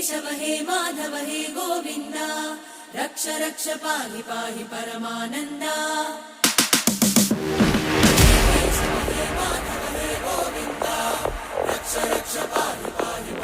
केशव हे माधव हे गोविन्द रक्ष रक्ष पाहि पाहि परमानन्दा हे केशव हे माधव हे गोविन्द रक्ष रक्ष पाहि पाहि